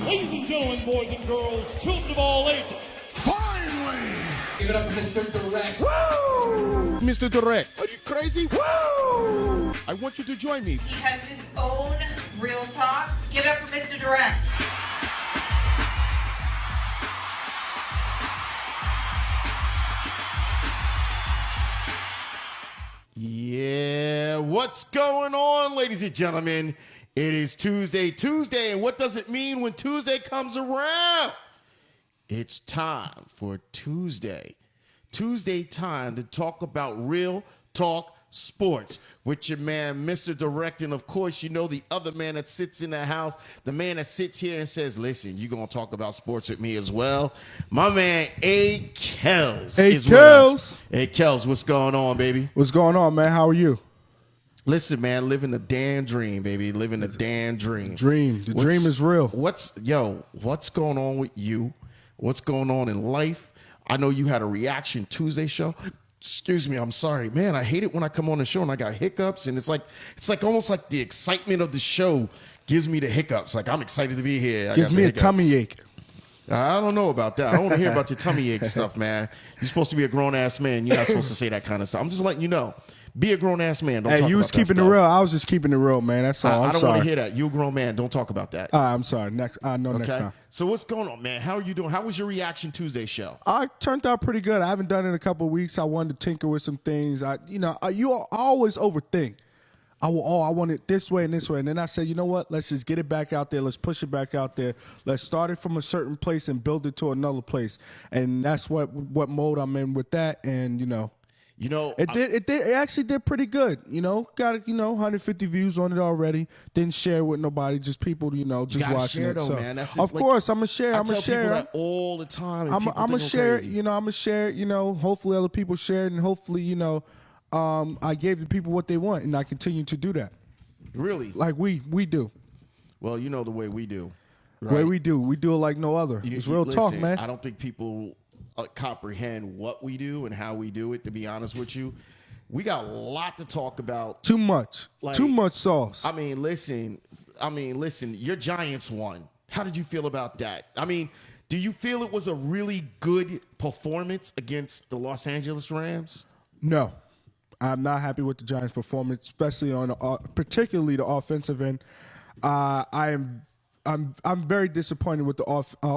Ladies and gentlemen, boys and girls, children of all ages. Finally! Give it up for Mr. Direct. Woo! Mr. Direct, are you crazy? Woo! I want you to join me. He has his own real talk. Give it up for Mr. Direct. Yeah, what's going on, ladies and gentlemen? It is Tuesday, and what does it mean when Tuesday comes around? It's time for Tuesday time to talk about real talk sports with your man, Mr. Direct, and of course, you know the other man that sits in the house, the man that sits here and says, listen, you're going to talk about sports with me as well. My man, Akellz is with us. Akellz, what's going on, baby? What's going on, man? How are you? Listen, man, living the damn dream, baby. Living the damn dream. The dream is real. What's going on with you? What's going on in life? I know you had a Reaction Tuesday show. Excuse me, I'm sorry. Man, I hate it when I come on the show and I got hiccups, and it's like almost like the excitement of the show gives me the hiccups. Like, I'm excited to be here. Gives me a tummy ache. I don't know about that. I don't want to hear about your tummy ache stuff, man. You're supposed to be a grown-ass man. You're not supposed to say that kind of stuff. I'm just letting you know. Be a grown-ass man. Don't talk about that stuff. You was keeping it real. I was just keeping it real, man. That's all. I don't want to hear that. You're a grown man. Don't talk about that. I'm sorry. Next time. So what's going on, man? How are you doing? How was your Reaction Tuesday show? I turned out pretty good. I haven't done it in a couple of weeks. I wanted to tinker with some things. I always overthink. I want it this way and this way. And then I said, you know what? Let's just get it back out there. Let's push it back out there. Let's start it from a certain place and build it to another place. And that's what mode I'm in with that. And, it actually did pretty good. Got 150 views on it already. Didn't share it with nobody, just people, just watching share it. Though, so, man. That's of course, I'm gonna share. I'm gonna share people that all the time. I'm gonna share it. I'm gonna share it. Hopefully other people share it, and hopefully, I gave the people what they want, and I continue to do that. Really, like we do. Well, the way we do. Right? The way we do it like no other. It's real talk, man. I don't think people comprehend what we do and how we do it. To be honest with you, we got a lot to talk about. Too much sauce. I mean, listen. Your Giants won. How did you feel about that? I mean, do you feel it was a really good performance against the Los Angeles Rams? No, I'm not happy with the Giants' performance, especially on particularly the offensive end. I'm very disappointed with the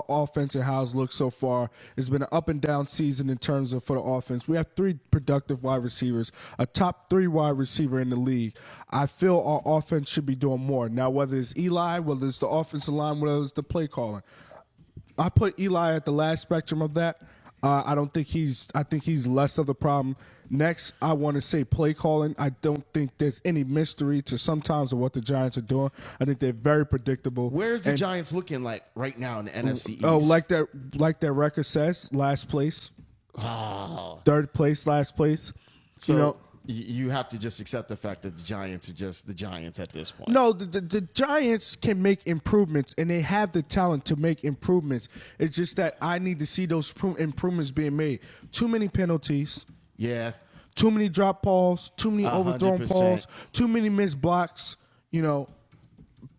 offense and how it's looked so far. It's been an up and down season in terms of for the offense. We have 3 productive wide receivers, a top 3 wide receiver in the league. I feel our offense should be doing more. Now, whether it's Eli, whether it's the offensive line, whether it's the play calling, I put Eli at the last spectrum of that. I think he's less of the problem. Next, I want to say play calling. I don't think there's any mystery to sometimes of what the Giants are doing. I think they're very predictable. Where's the Giants looking like right now in the NFC East? Oh, like that record says, last place. Oh. 3rd place, last place. So you have to just accept the fact that the Giants are just the Giants at this point. No, the Giants can make improvements, and they have the talent to make improvements. It's just that I need to see those improvements being made. Too many penalties. Yeah. Too many drop balls. Too many 100%. overthrown balls. Too many missed blocks.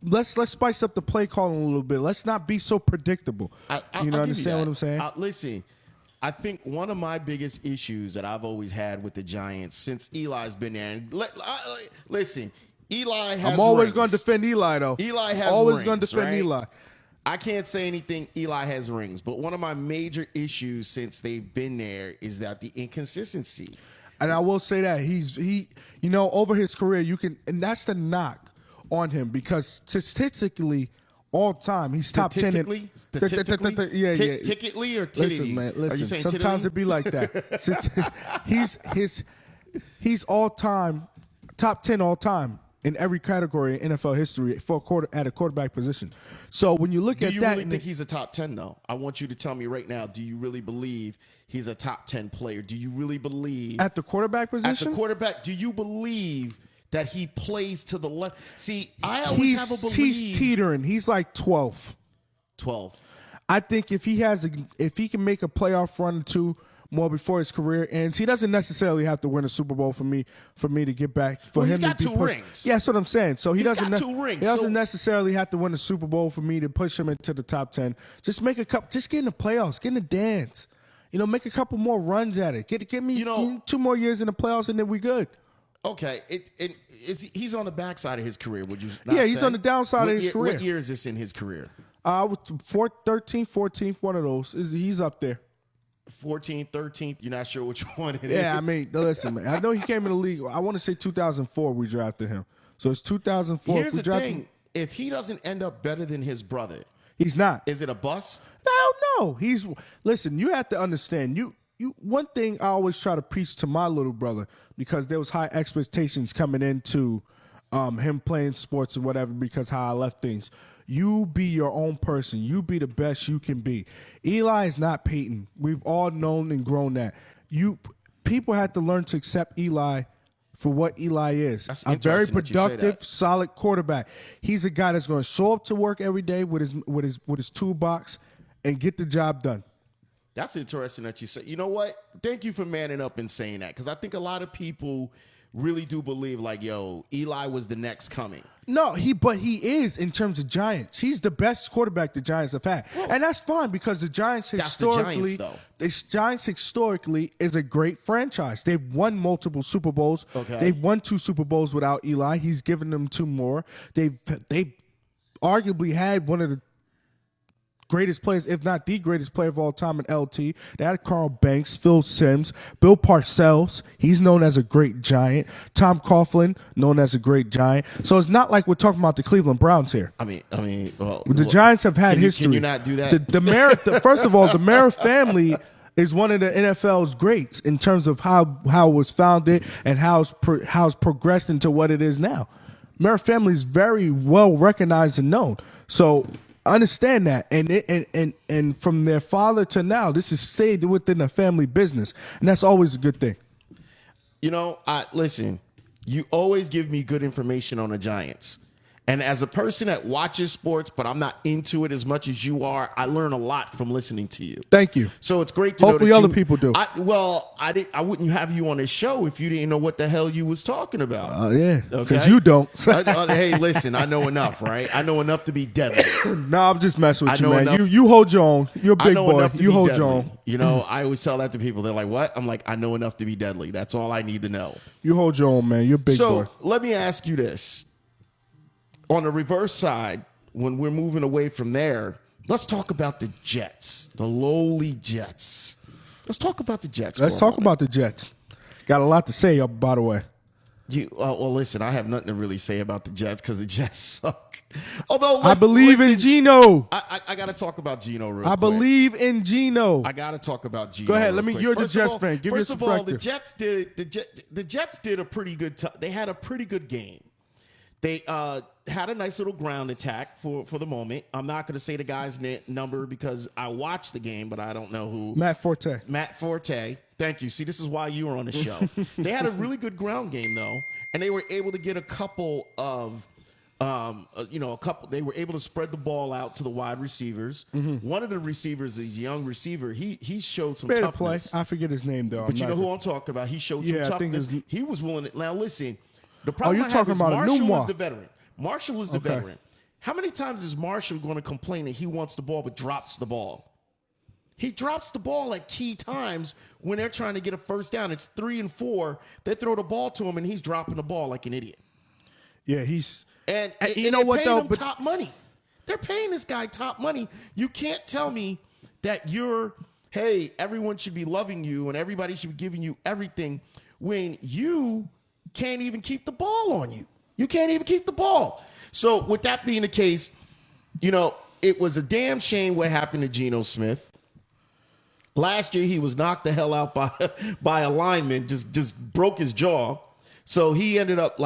Let's spice up the play calling a little bit. Let's not be so predictable. Understand what I'm saying? Listen. I think one of my biggest issues that I've always had with the Giants since Eli's been there, and listen, Eli has I'm always rings. going to defend Eli, though. Eli has always rings, going to defend right? Eli. I can't say anything. Eli has rings, but one of my major issues since they've been there is that the inconsistency. And I will say that he over his career, and that's the knock on him because statistically, all time he's top 10. Statistically, yeah. Ticketly or titty? Listen, man. Are you saying sometimes tittily? it be like that. He's all time top 10 all time in every category in NFL history at a quarterback position. So when you look at that, do you really think he's a top 10 though? I want you to tell me right now. Do you really believe he's a top 10 player? Do you really believe at the quarterback position? At the quarterback, do you believe that he plays to the left? See, I always have a belief. He's teetering. He's like 12. 12. I think if he can make a playoff run or two, more before his career ends. He doesn't necessarily have to win a Super Bowl for me to get back. He's got two rings. Yeah, that's what I'm saying. So He's got two rings. He doesn't necessarily have to win a Super Bowl for me to push him into the top 10. Just make a couple. Just get in the playoffs. Get in the dance. Make a couple more runs at it. Get me 2 more years in the playoffs, and then we good. Okay, he's on the backside of his career. Would you? Not Yeah, he's say? on the downside of his career. What year is this in his career? 13th, 14th, one of those. He's up there. 14th, 13th. You're not sure which one it is. Yeah, I mean, listen, man. I know he came in the league. I want to say 2004 we drafted him. So it's 2004. Here's the thing. If he doesn't end up better than his brother, he's not. Is it a bust? No. Listen, you have to understand. One thing I always try to preach to my little brother, because there was high expectations coming into him playing sports or whatever, because how I left things. You be your own person. You be the best you can be. Eli is not Peyton. We've all known and grown that. People had to learn to accept Eli for what Eli is. That's a very interesting that you say productive, that. solid quarterback. He's a guy that's going to show up to work every day with his toolbox and get the job done. That's interesting that you say. You know what? Thank you for manning up and saying that, because I think a lot of people really do believe, like, yo, Eli was the next coming. No, but he is in terms of Giants. He's the best quarterback the Giants have had. And that's fine, because the Giants historically, the Giants historically is a great franchise. They've won multiple Super Bowls. Okay. They've won 2 Super Bowls without Eli. He's given them 2 more. They arguably had one of the greatest players, if not the greatest player of all time in LT. They had Carl Banks, Phil Simms, Bill Parcells. He's known as a great Giant. Tom Coughlin, known as a great Giant. So it's not like we're talking about the Cleveland Browns here. I mean, well, the Giants have had history. Can you not do that? First of all, the Mara family is one of the NFL's greats in terms of how it was founded and how it's progressed into what it is now. Mara family is very well recognized and known. So understand that, and from their father to now, this is stayed within the family business, and that's always a good thing. Listen, you always give me good information on the Giants. And as a person that watches sports, but I'm not into it as much as you are, I learn a lot from listening to you. Thank you. So it's great to Hopefully know that other people do. I wouldn't have you on this show if you didn't know what the hell you was talking about. Yeah, Okay? because you don't. Hey, listen, I know enough, right? I know enough to be deadly. No, I'm just messing with I you, know man. enough- You hold your own. You're a I big know boy. enough to You be hold deadly. your own. I always tell that to people. They're like, what? I'm like, I know enough to be deadly. That's all I need to know. You hold your own, man. You're a big boy. So let me ask you this. On the reverse side, when we're moving away from there, let's talk about the Jets, the lowly Jets. Let's talk about the Jets. Let's talk about the Jets. Got a lot to say, by the way. Well, listen, I have nothing to really say about the Jets because the Jets suck. Although I believe in Geno. I got to talk about Geno real quick. I believe in Geno. I got to talk about Geno. Go ahead. real quick. You're the First of Jets all- fan. Give First your of all, the perspective. Jets did a pretty good. They had a pretty good game. They had a nice little ground attack for the moment. I'm not going to say the guy's number because I watched the game, but I don't know who. Matt Forte. Thank you. See, this is why you were on the show. They had a really good ground game, though, and they were able to get a couple of, they were able to spread the ball out to the wide receivers. Mm-hmm. One of the receivers is a young receiver. He showed some toughness. Play. I forget his name, though. But you know who I'm talking about. He showed some toughness. He was willing to. Now, listen. The problem you're talking about Marshall Numa. was the veteran. Marshall was the veteran. How many times is Marshall going to complain that he wants the ball but drops the ball? He drops the ball at key times when they're trying to get a first down. It's 3 and 4. They throw the ball to him, and he's dropping the ball like an idiot. Yeah, he's... And you know what, though? Him top money. They're paying this guy top money. You can't tell me that hey, everyone should be loving you and everybody should be giving you everything when you can't even keep the ball on you. You can't even keep the ball. So with that being the case, it was a damn shame what happened to Geno Smith. Last year, he was knocked the hell out by a lineman, just broke his jaw. So he ended up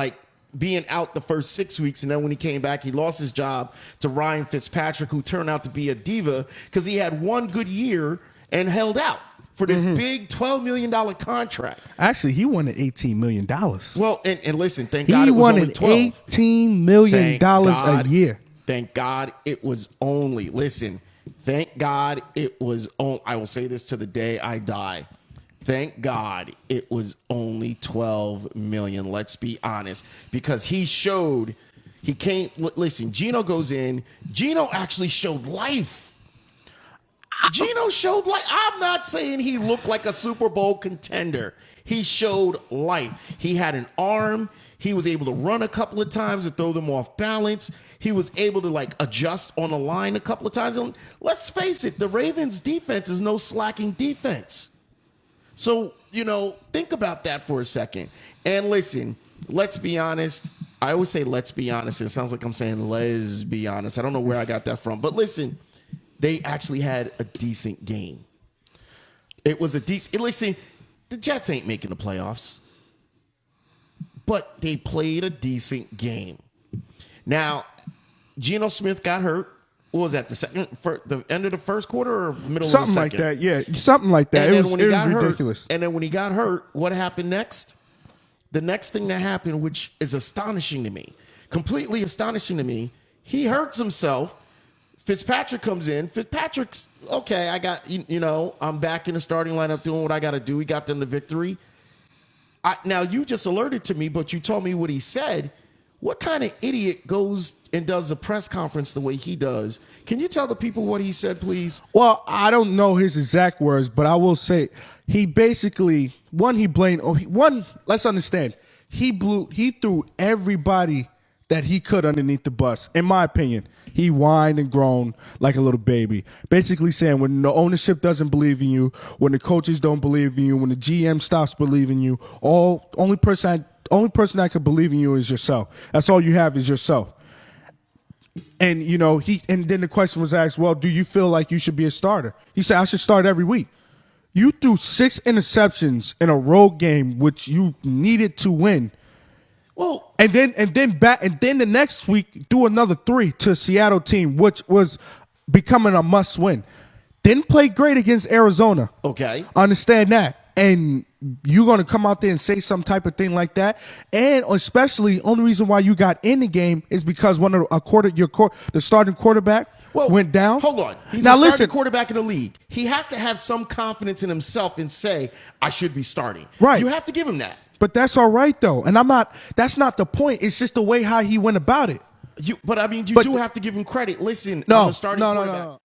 being out the first 6 weeks. And then when he came back, he lost his job to Ryan Fitzpatrick, who turned out to be a diva because he had one good year and held out for this big $12 million contract. Actually, he won $18 million. Well, and listen, thank God it was only 12. He won $18 million a year. Thank God it was only, listen, thank God it was only, I will say this to the day I die. Thank God it was only 12 million. Let's be honest, because he showed he can't listen. Gino goes in. Gino actually showed life. Gino showed life. I'm not saying he looked like a Super Bowl contender. He showed life. He had an arm. He was able to run a couple of times and throw them off balance. He was able to like adjust on the line a couple of times. And let's face it, the Ravens defense is no slacking defense. So, think about that for a second. And listen, let's be honest. I always say let's be honest. It sounds like I'm saying let's be honest. I don't know where I got that from. But listen, they actually had a decent game. It was a decent. Listen, the Jets ain't making the playoffs. But they played a decent game. Now, Geno Smith got hurt. What was that? The end of the first quarter or middle something of the like second? that. Yeah, something like that. And It then was ridiculous. And then when he got hurt, what happened next? The next thing that happened, which is astonishing to me, completely astonishing to me, he hurts himself. Fitzpatrick comes in. Fitzpatrick's okay. I got I'm back in the starting lineup doing what I got to do. He got them the victory. Now you just alerted to me, but you told me what he said. What kind of idiot goes and does a press conference the way he does? Can you tell the people what he said, please? Well, I don't know his exact words, but I will say he basically let's understand, he threw everybody that he could underneath the bus. In my opinion, he whined and groaned like a little baby, basically saying when the ownership doesn't believe in you, when the coaches don't believe in you, when the GM stops believing you, only person that can believe in you is yourself. That's all you have is yourself. And and then the question was asked, well, do you feel like you should be a starter? He said, I should start every week. You threw 6 interceptions in a road game, which you needed to win. Well, and then the next week threw another 3 to a Seattle team, which was becoming a must win. Didn't play great against Arizona. Okay. Understand that. And you're going to come out there and say some type of thing like that. And especially, only reason why you got in the game is because the starting quarterback went down. Hold on. He's a starting quarterback in the league. He has to have some confidence in himself and say, I should be starting. Right. You have to give him that. But that's all right, though. And that's not the point. It's just the way how he went about it. You do have to give him credit. Listen, no, I'm a starting quarterback. No.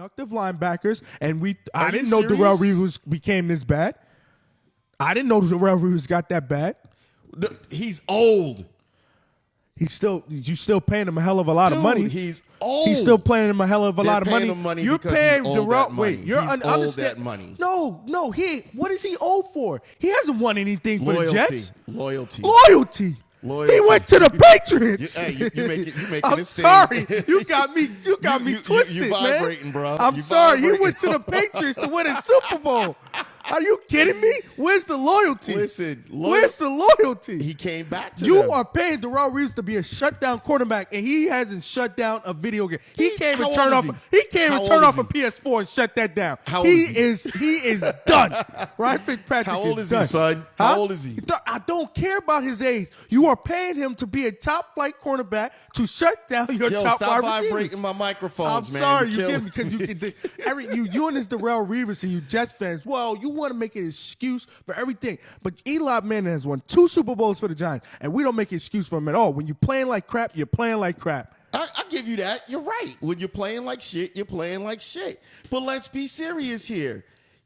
productive linebackers, and I Are didn't you know Darrell serious? Reeves became this bad. I didn't know Darrell Reeves got that bad. He's old. You still paying him a hell of a lot of money. He's old. He's still paying him a hell of a lot of paying money. him money You're because paying he's owed Darrell. that money. Wait, you're He's owed understand. that money. No, what is he owed for? He hasn't won anything for the Jets. Loyalty. He went to the Patriots. You making I'm it seem- sorry. You got me twisted, you man. vibrating, bro. I'm You sorry. He vibrating. went to the Patriots to win a Super Bowl. Are you kidding me? Where's the loyalty? Listen, Where's the loyalty? He came back to You them. are paying Darrell Reeves to be a shutdown quarterback, and he hasn't shut down a video game. He can't how even turn old off. is he? He can't How even turn old off is a PS4 and shut that down. How old He is he? is done. Ryan Fitzpatrick. How old is he, done. son? How old is he? I don't care about his age. You are paying him to be a top flight cornerback to shut down your Yo, top stop wide receivers. vibrating my microphones, I'm man. sorry, You you kill get me. me because you and this Darrell Reeves and you Jets fans. Well, you want to make an excuse for everything, but Eli Manning has won 2 Super Bowls for the Giants, and we don't make an excuse for him at all. When you're playing like crap, you're playing like crap. I give you that. You're right. When you're playing like shit, you're playing like shit. But let's be serious here.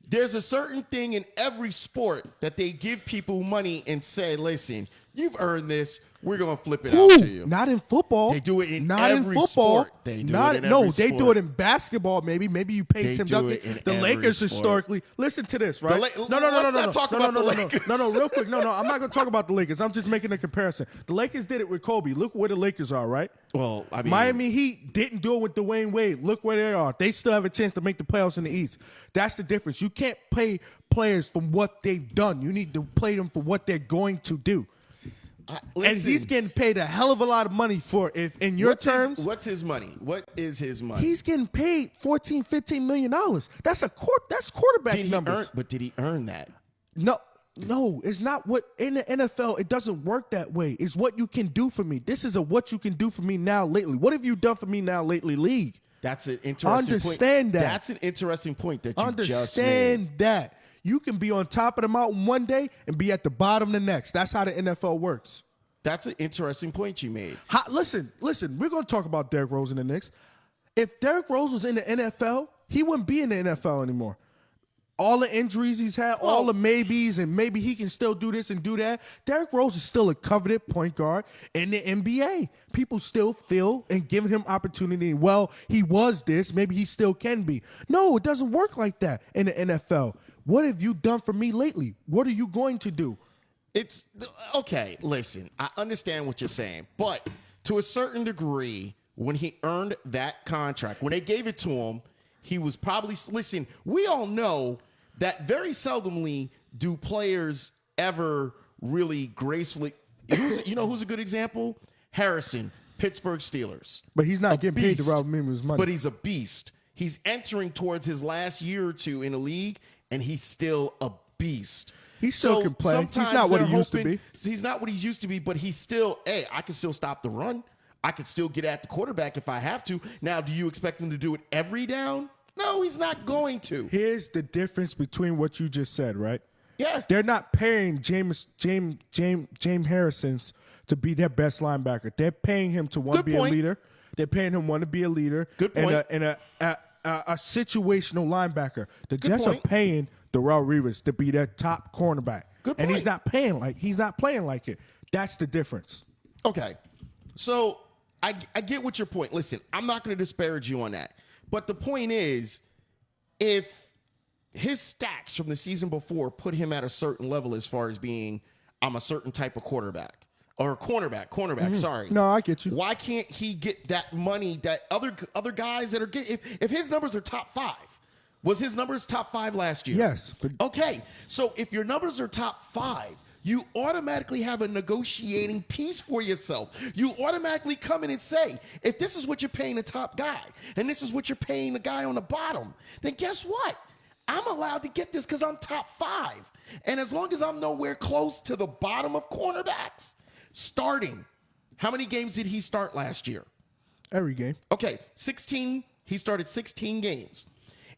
There's a certain thing in every sport that they give people money and say, listen, you've earned this. We're going to flip it out to you. Not in football. They do it in not every in football. sport. They do not, it in no, every they do sport. it in basketball. Maybe you pay They Tim do Duncan. it in The every Lakers sport. historically. Listen to this, right? Let's No. not talk about the Lakers. No, real quick. No. I'm not going to talk about the Lakers. I'm just making a comparison. The Lakers did it with Kobe. Look where the Lakers are, right? Well, I mean, Miami Heat didn't do it with Dwayne Wade. Look where they are. They still have a chance to make the playoffs in the East. That's the difference. You can't pay players from what they've done. You need to play them for what they're going to do. And listen, he's getting paid a hell of a lot of money for it. If in your terms, what's his money? What is his money? he's getting paid $14-15 million. That's quarterback Did he numbers. did he earn that? No, it's not what in the NFL. It doesn't work that way. It's what you can do for me. This is a what you can do for me now lately. What have you done for me now lately, league? That's an interesting point. Understand that. That's an interesting point that you just made. Understand that. You can be on top of the mountain one day and be at the bottom the next. That's how the NFL works. That's an interesting point you made. Listen. We're going to talk about Derrick Rose in the Knicks. If Derrick Rose was in the NFL, he wouldn't be in the NFL anymore. All the injuries he's had, all the maybes, and maybe he can still do this and do that. Derrick Rose is still a coveted point guard in the NBA. People still feel and giving him opportunity. Well, he was this. Maybe he still can be. No, it doesn't work like that in the NFL. What have you done for me lately? What are you going to do? It's okay. Listen, I understand what you're saying, but to a certain degree, when he earned that contract, when they gave it to him, he was probably, listen, we all know that very seldomly do players ever really gracefully, who's a good example? Harrison, Pittsburgh Steelers. But he's not getting paid to beast. rob his money. But he's a beast. He's entering towards his last year or two in the league, and he's still a beast. He still can play. He's not what he used to be. He's not what he's used to be, but he's still, I can still stop the run. I can still get at the quarterback if I have to. Now, do you expect him to do it every down? No, he's not going to. Here's the difference between what you just said, right? Yeah. They're not paying James Harrison's to be their best linebacker. They're paying him to Good be point. a leader. They're paying him to be a leader. Good point. And a situational linebacker. The Good Jets point. are paying Darrell Reeves to be their top cornerback. Good And he's point. not playing like it. That's the difference. Okay. So I get what your point. Listen, I'm not going to disparage you on that. But the point is, if his stats from the season before put him at a certain level as far as being, I'm a certain type of quarterback or cornerback, sorry. No, I get you. Why can't he get that money that other guys that are getting, if his numbers are top 5, was his numbers top 5 last year? Yes. But Okay, so if your numbers are top 5, you automatically have a negotiating piece for yourself. You automatically come in and say, if this is what you're paying the top guy, and this is what you're paying the guy on the bottom, then guess what? I'm allowed to get this because I'm top 5. And as long as I'm nowhere close to the bottom of cornerbacks, starting, how many games did he start last year? every game. Okay, 16, he started 16 games.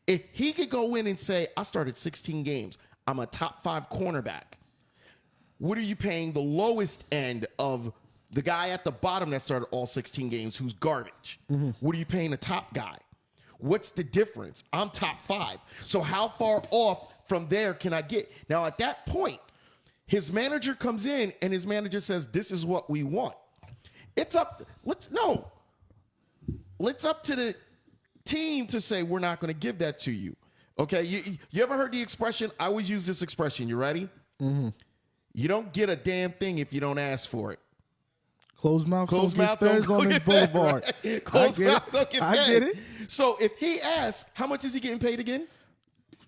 If he could go in and say, I started 16 games, I'm a top 5 cornerback, what are you paying the lowest end of the guy at the bottom that started all 16 games who's garbage? What are you paying the top guy? What's the difference? I'm top 5. So how far off from there can I get? Now, at that point, his manager comes in and his manager says, this is what we want. It's up to the team to say, we're not going to give that to you. Okay, you ever heard the expression? I always use this expression. You ready? Mm-hmm. You don't get a damn thing if you don't ask for it. Closed mouth don't get don't on the boulevard. Right? Closed mouth don't get fed. I get it. So if he asks, how much is he getting paid again?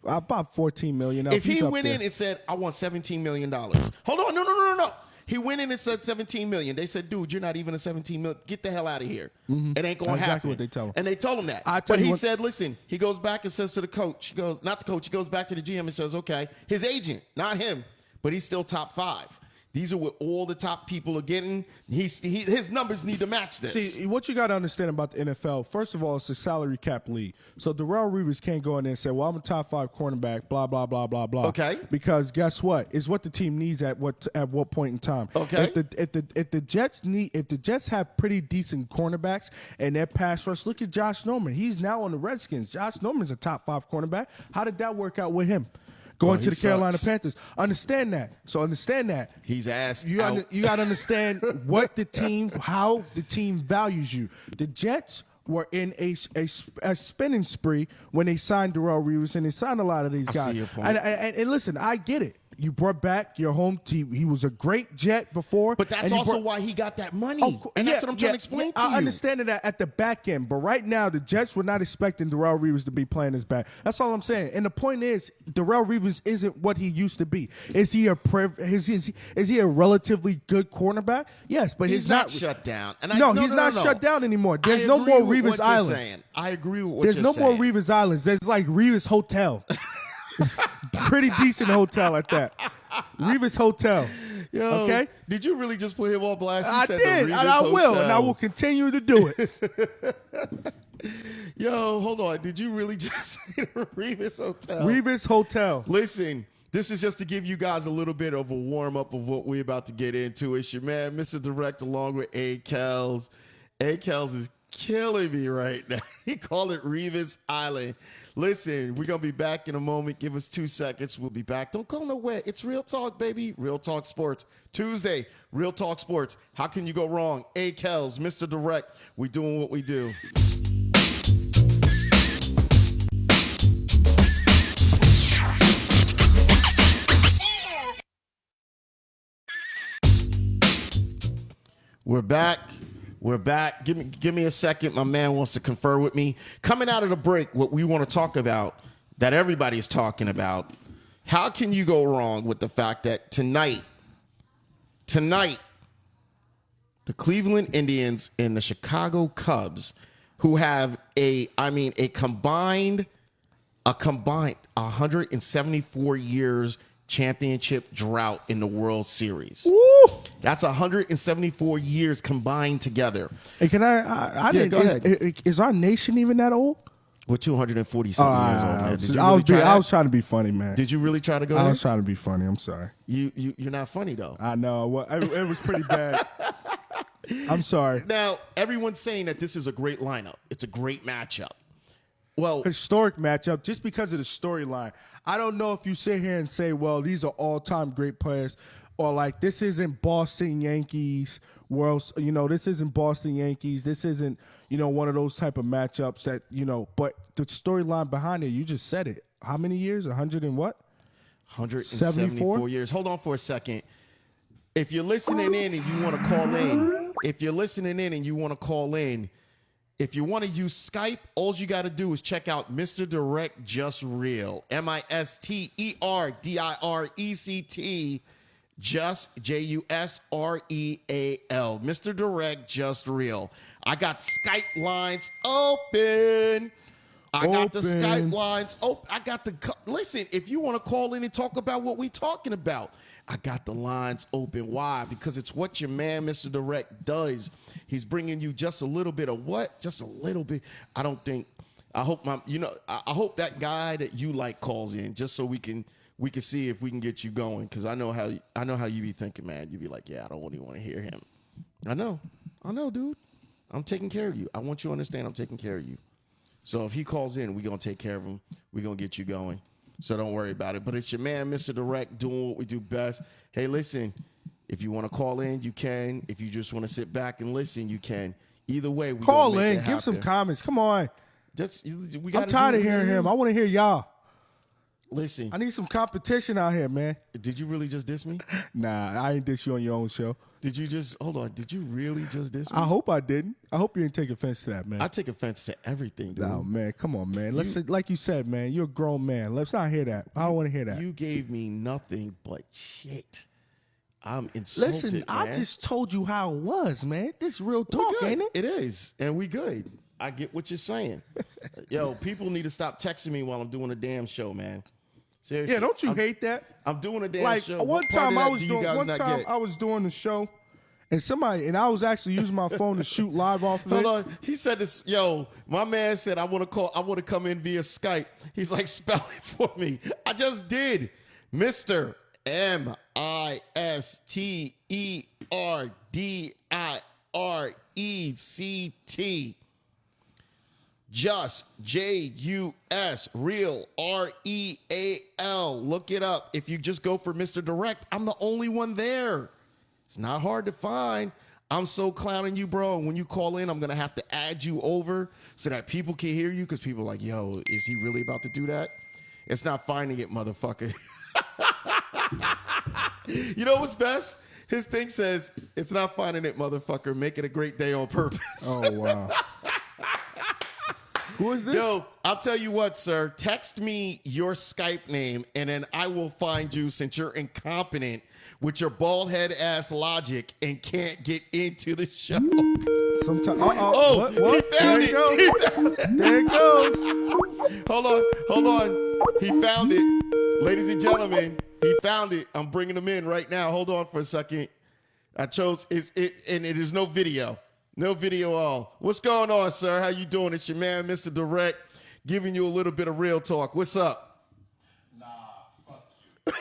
About $14 million. If he went in and said, I want $17 million. Hold on, no. He went in and said $17 million. They said, dude, you're not even a $17 million. Get the hell out of here. Mm-hmm. It ain't going to happen. Exactly what they tell him. And they told him that. But he said, listen, he goes back and says to the coach, he goes back to the GM and says, okay, his agent, not him, but he's still top 5. These are what all the top people are getting. His numbers need to match this. See, what you got to understand about the NFL, first of all, it's a salary cap league. So Darrelle Revis can't go in there and say, well, I'm a top 5 cornerback, blah, blah, blah, blah, blah. Okay. Because guess what? It's what the team needs at what point in time. Okay. If the Jets have pretty decent cornerbacks and their pass rush, look at Josh Norman. He's now on the Redskins. Josh Norman's a top 5 cornerback. How did that work out with him? Going to the Carolina Panthers. Understand that. So understand that. He's asked you got to understand what the team, how the team values you. The Jets were in a spending spree when they signed Darrelle Revis, and they signed a lot of these guys. I see your point. And listen, I get it. You brought back your home team. He was a great Jet before. But that's also why he got that money. And that's what I'm trying to explain to you. I understand that at the back end. But right now, the Jets were not expecting Darrelle Revis to be playing his back. That's all I'm saying. And the point is, Darrelle Revis isn't what he used to be. Is he a relatively good cornerback? Yes, but he's not shut down. And he's not shut down anymore. There's no more Revis Island. I agree with what you're saying. There's no more Revis Islands. There's like Revis Hotel. Pretty decent hotel at that. Revis Hotel. Yo, okay? Did you really just put him on blast? I did, and I will, and I will continue to do it. Yo, hold on. Did you really just say the Revis Hotel? Revis Hotel. Listen, this is just to give you guys a little bit of a warm-up of what we're about to get into. It's your man, Mr. Direct, along with Akellz. Akellz is killing me right now. He called it Revis Island. Listen, we're going to be back in a moment. Give us 2 seconds. We'll be back. Don't go nowhere. It's Real Talk, baby. Real Talk Sports. Tuesday, Real Talk Sports. How can you go wrong? Akellz, Mr. Direct. We doing what we do. We're back. We're back. Give me a second. My man wants to confer with me. Coming out of the break, what we want to talk about, that everybody's talking about, how can you go wrong with the fact that tonight, the Cleveland Indians and the Chicago Cubs, who have a combined 174 years championship drought in the World Series. Woo! That's 174 years combined together. Hey, can I go ahead. Is our nation even that old? We're 247 years old, man. Did you I really try that? I was trying to be funny, man. Did you really try to go there? I was trying to be funny. I'm sorry. You're not funny, though. I know. Well, it was pretty bad. I'm sorry. Now, everyone's saying that this is a great lineup. It's a great matchup. Well, historic matchup just because of the storyline. I don't know if you sit here and say, well, these are all-time great players, or like this isn't Boston Yankees world, this isn't Boston Yankees. This isn't, one of those type of matchups that, but the storyline behind it, you just said it. How many years? 100 and what? 174 years. Hold on for a second. If you're listening in and you want to call in, if you want to use Skype, all you got to do is check out Mr. Direct Just Real. MisterDirect Just JUSREAL. Mr. Direct Just Real. I got Skype lines open. Got the Skype lines open. Listen, if you want to call in and talk about what we talking about, I got the lines open. Why? Because it's what your man, Mr. Direct, does. He's bringing you just a little bit of what? Just a little bit. I hope that guy that you like calls in just so we can see if we can get you going. Because I know how you be thinking, man. You be like, yeah, I don't really want to hear him. I know, dude. I'm taking care of you. I want you to understand I'm taking care of you. So if he calls in, we're going to take care of him. We're going to get you going. So don't worry about it. But it's your man, Mr. Direct, doing what we do best. Hey, listen, if you want to call in, you can. If you just want to sit back and listen, you can. Either way, we call in. Give some comments. Come on. I'm tired of hearing him. I want to hear y'all. Listen. I need some competition out here, man. Did you really just diss me? Nah, I ain't diss you on your own show. Hold on. Did you really just diss me? I hope I didn't. I hope you didn't take offense to that, man. I take offense to everything, dude. No, man. Come on, man. Like you said, man, you're a grown man. Let's not hear that. I don't want to hear that. You gave me nothing but shit. I'm insulted, Listen, man. I just told you how it was, man. This is real talk, ain't it? It is, and we good. I get what you're saying. Yo, people need to stop texting me while I'm doing a damn show, man. Seriously. Yeah, don't you hate that? I'm doing a damn show. One time I was doing the show, and I was actually using my phone to shoot live off of it. Hold on. He said this, my man said I want to come in via Skype. He's like, spell it for me. I just did. Mr. MisterDirect. Just Just Real REAL. Look it up. If you just go for Mr. Direct, I'm the only one there. It's not hard to find. I'm so clowning you, bro. And when you call in, I'm gonna have to add you over so that people can hear you, because people are like, yo, is he really about to do that? It's not finding it, motherfucker. You know what's best? His thing says, it's not finding it, motherfucker. Make it a great day on purpose. Oh, wow. Who is this? Yo, I'll tell you what, sir. Text me your Skype name, and then I will find you, since you're incompetent with your bald head ass logic and can't get into the show. Sometimes. What? He found it. There it goes. Hold on. He found it. Ladies and gentlemen, he found it. I'm bringing him in right now. Hold on for a second. I chose it, and it is no video. No video at all. What's going on, sir? How you doing? It's your man, Mr. Direct, giving you a little bit of real talk. What's up? Nah, fuck you.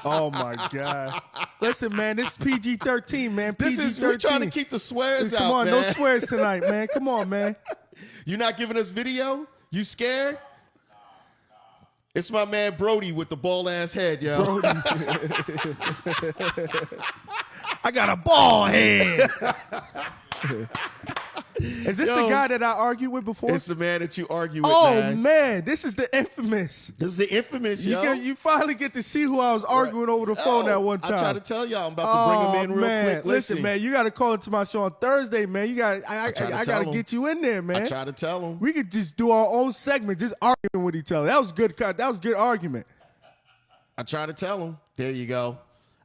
Oh my God. Listen, man, this is PG-13, man. We're trying to keep the swears out, Come on, man. no swears tonight, man. Come on, man. You not giving us video? You scared? Nah. It's my man Brody with the bald ass head, yo. I got a bald head. Is this the guy that I argued with before? It's the man that you argue with, Oh, man. This is the infamous. This is the infamous, yo. You finally get to see who I was arguing over the phone that one time. I try to tell y'all. I'm about to bring him in real quick. Listen, man, you got to call into my show on Thursday, man. I got to get you in there, man. I try to tell him. We could just do our own segment, just arguing with each other. That was good. That was a good argument. I try to tell him. There you go.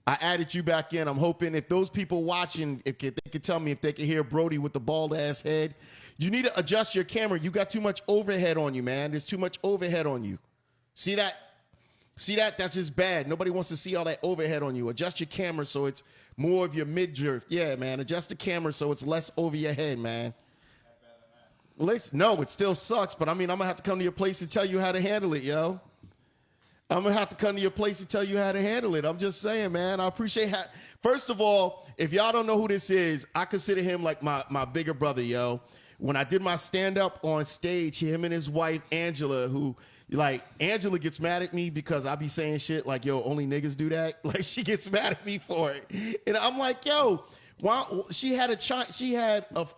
I added you back in. I'm hoping if those people watching, if they could tell me if they can hear Brody with the bald ass head. You need to adjust your camera. You got too much overhead on you, man. There's too much overhead on you. See that? See that? That's just bad. Nobody wants to see all that overhead on you. Adjust your camera so it's more of your midriff. Yeah, man. Adjust the camera so it's less over your head, man. Listen, no, it still sucks, but I mean, I'm going to have to come to your place and tell you how to handle it, yo. I'm going to have to come to your place and tell you how to handle it. I'm just saying, man. I appreciate First of all, if y'all don't know who this is, I consider him like my bigger brother, yo. When I did my stand-up on stage, him and his wife, Angela, who, like, Angela gets mad at me because I be saying shit like, yo, only niggas do that. Like, she gets mad at me for it. And I'm like, yo, why? She had a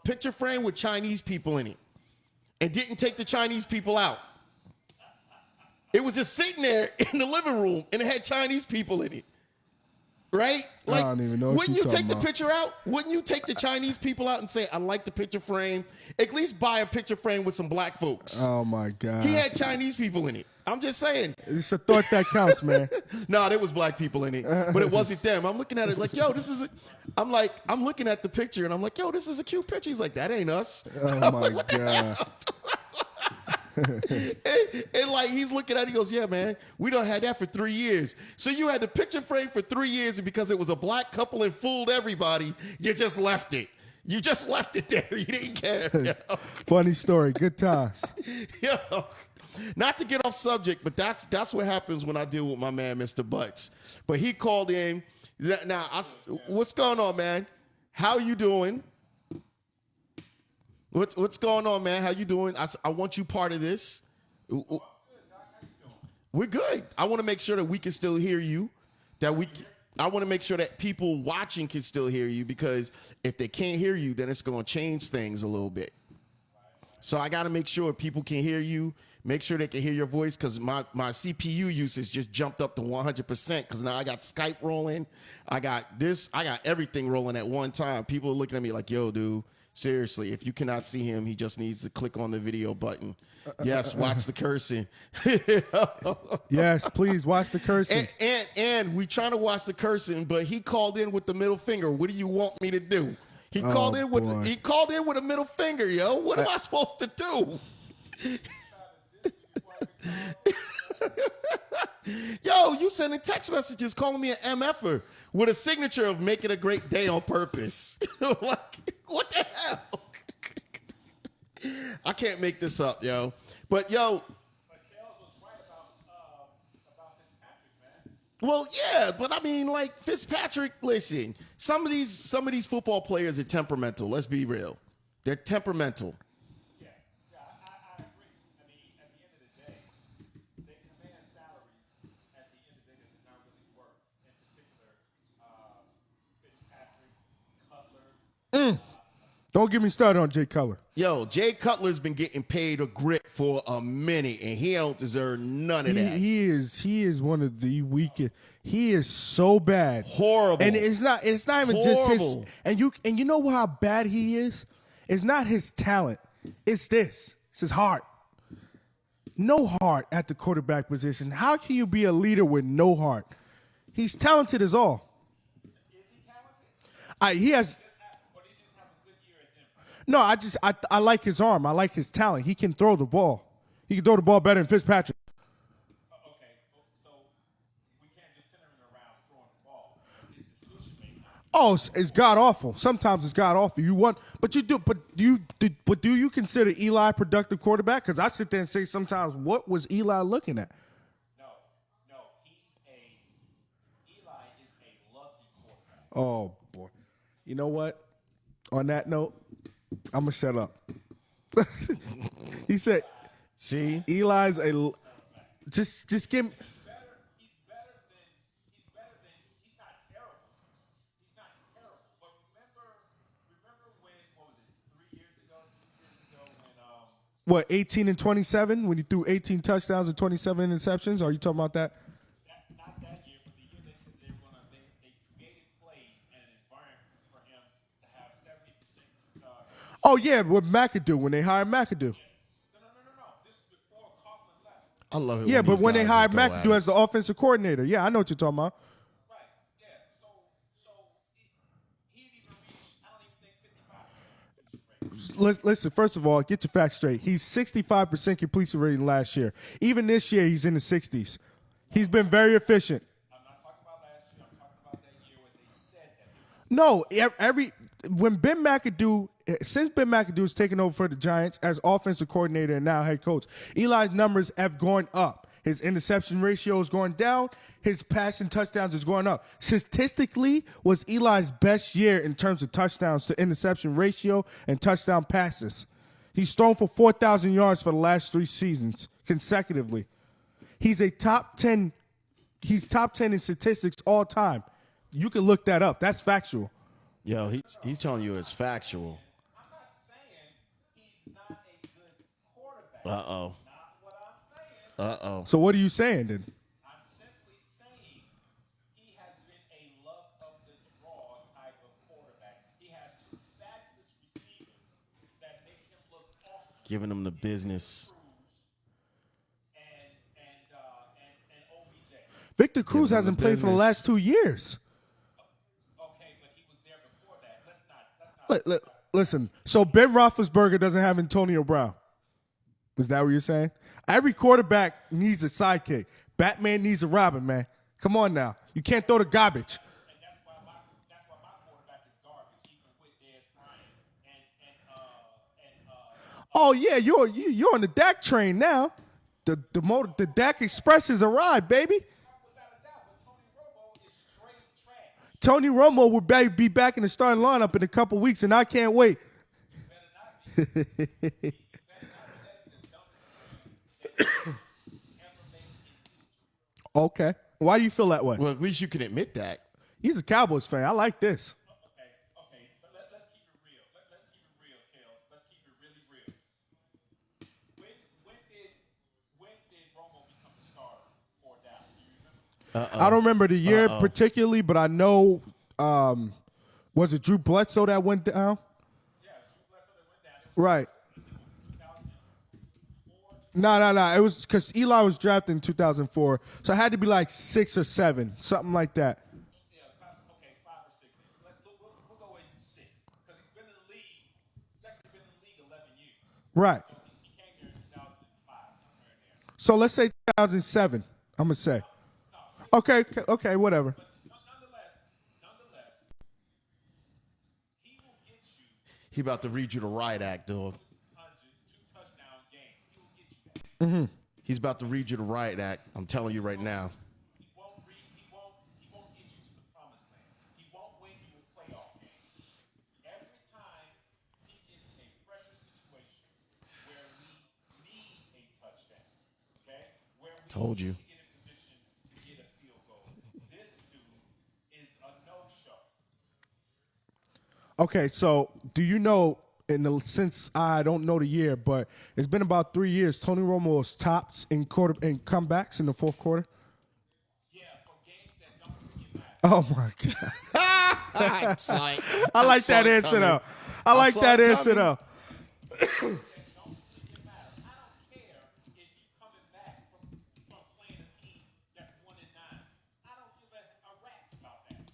picture frame with Chinese people in it and didn't take the Chinese people out. It was just sitting there in the living room, and it had Chinese people in it. Right? Like, I don't even know what wouldn't you're you take talking the about. picture out? Wouldn't you take the Chinese people out and say, I like the picture frame? At least buy a picture frame with some black folks. Oh, my God. He had Chinese people in it. I'm just saying. It's a thought that counts, man. No, there was black people in it, but it wasn't them. I'm looking at it like, yo, this is I'm looking at the picture, and I'm like, yo, this is a cute picture. He's like, that ain't us. Oh, my God. and like he's looking at it, he goes, yeah, man, we done had that for 3 years. So you had the picture frame for 3 years, and because it was a black couple and fooled everybody, you just left it. You just left it there. You didn't care. Yo. Funny story. Good times. Yo. Not to get off subject, but that's what happens when I deal with my man, Mr. Butts. But he called in. Now, what's going on, man? How you doing? What's going on, man? How you doing? I want you part of this. We're good. I want to make sure that we can still hear you. I want to make sure that people watching can still hear you, because if they can't hear you, then it's going to change things a little bit. So I got to make sure people can hear you. Make sure they can hear your voice, because my CPU usage just jumped up to 100%, because now I got Skype rolling. I got everything rolling at one time. People are looking at me like, yo, dude, seriously, if you cannot see him, he just needs to click on the video button. Yes, watch the cursing. Yes, please watch the cursing. And we trying to watch the cursing, but he called in with the middle finger. What do you want me to do? He called in with a middle finger, yo. What am I supposed to do? Yo, you sending text messages calling me an MFer with a signature of "Make it a great day" on purpose. Like, what the hell? I can't make this up, yo. But yo, Akellz was right about Fitzpatrick, man. well, yeah, but I mean, like Fitzpatrick. Listen, some of these football players are temperamental. Let's be real, they're temperamental. Yeah, I agree. I mean, at the end of the day, they command salaries at the end of the day that they're not really worth. In particular, Fitzpatrick, Cutler. Don't get me started on Jay Cutler. Yo, Jay Cutler's been getting paid a grit for a minute, and he don't deserve none of that. He is one of the weakest. He is so bad, Horrible. and it's not even just his. Horrible. And you know how bad he is. It's not his talent. It's this. It's his heart. No heart at the quarterback position. How can you be a leader with no heart? He's talented as all. Is he talented? He has. Or did he just have a good year at Denver? No, I like his arm. I like his talent. He can throw the ball. He can throw the ball better than Fitzpatrick. Okay, so we can't just send him around throwing the ball. His decision making. Oh, it's god awful. Sometimes it's god awful. But do you consider Eli a productive quarterback? Because I sit there and say sometimes, what was Eli looking at? No, Eli is a lucky quarterback. Oh boy, you know what? On that note, I'm gonna shut up. He said, See, Eli's a just give me. He's better than he's not terrible. He's not terrible. But remember when, what was it, 2 years ago when What, 18 and 27 when he threw 18 touchdowns and 27 interceptions? Are you talking about that? not that year, but the year they said they were gonna they created plays and an environment for him to have 70%. Oh yeah, with McAdoo when they hired McAdoo. No. This is before Coughlin left. I love it. Yeah, but these when they guys hired just go at McAdoo it. as the offensive coordinator, yeah, I know what you're talking about. Right. Yeah. So he didn't even reach. I don't even think 55%. Listen, first of all, get your facts straight. He's 65% completion rating last year. Even this year, he's in the 60s. He's been very efficient. I'm not talking about last year. I'm talking about that year when they said that. No, since Ben McAdoo has taken over for the Giants as offensive coordinator and now head coach, Eli's numbers have gone up. His interception ratio is going down. His passing touchdowns is going up. Statistically, was Eli's best year in terms of touchdowns to interception ratio and touchdown passes. He's thrown for 4,000 yards for the last 3 seasons consecutively. He's top 10 in statistics all time. You can look that up. That's factual. Yo, he's telling you it's factual. I'm not saying he's not a good quarterback. Uh-oh. Not what I'm saying. Uh-oh. So what are you saying then? I'm simply saying he has been a luck of the draw type of quarterback. He has 2 fabulous receivers that make him look awesome. Giving him the business. And OBJ. Victor Cruz him the hasn't played for the business. last 2 years. Okay, but he was there before that. Let's not. Listen, so Ben Roethlisberger doesn't have Antonio Brown. Is that what you're saying? Every quarterback needs a sidekick. Batman needs a Robin, man. Come on now. You can't throw the garbage. And that's why my quarterback is garbage, even with Dez Bryant Oh yeah, you're on the Dak train now. The Dak Express has arrived, baby. without a doubt. But Tony Romo is straight trash. Tony Romo will be back in the starting lineup in a couple weeks, and I can't wait. Better not be. Okay. Why do you feel that way? Well, at least you can admit that. He's a Cowboys fan. I like this. Okay, but let's keep it real. Let's keep it real, Kels. Let's keep it really real. When did Romo become the starter for Dallas? Do you remember? I don't remember the year particularly, but I know, was it Drew Bledsoe that went down? Yeah, Drew Bledsoe that went down. It was Right. 2004. No. It was because Eli was drafted in 2004, so it had to be like 6 or 7, something like that. Yeah, okay, 5 or 6. We'll go with 6 because he's been in the league. He's actually been in the league 11 years. Right. So he came here in 2005, somewhere in there. So let's say 2007. I'm gonna say. Okay, whatever. But nonetheless, he will get you He about to read you the riot act, dog. 2 touchdown game. He will get you that. He's about to read you the riot act. I'm telling you right now. He won't get you to the promised land. He won't win you a playoff game. Every time he gets a pressure situation where we need a touchdown, okay? Where we Told you. need to get in position to get a field goal. This dude is a no-show. Okay, so do you know? Since I don't know the year, but it's been about 3 years. Tony Romo was tops in comebacks in the fourth quarter. Yeah, for games that don't really matter. Oh my god! It's like, I like saw that it answer coming. though. I like saw that it answer coming. though. That don't really matter. I don't care if you coming back from playing a team that's 1-9. I don't give a rat's about that.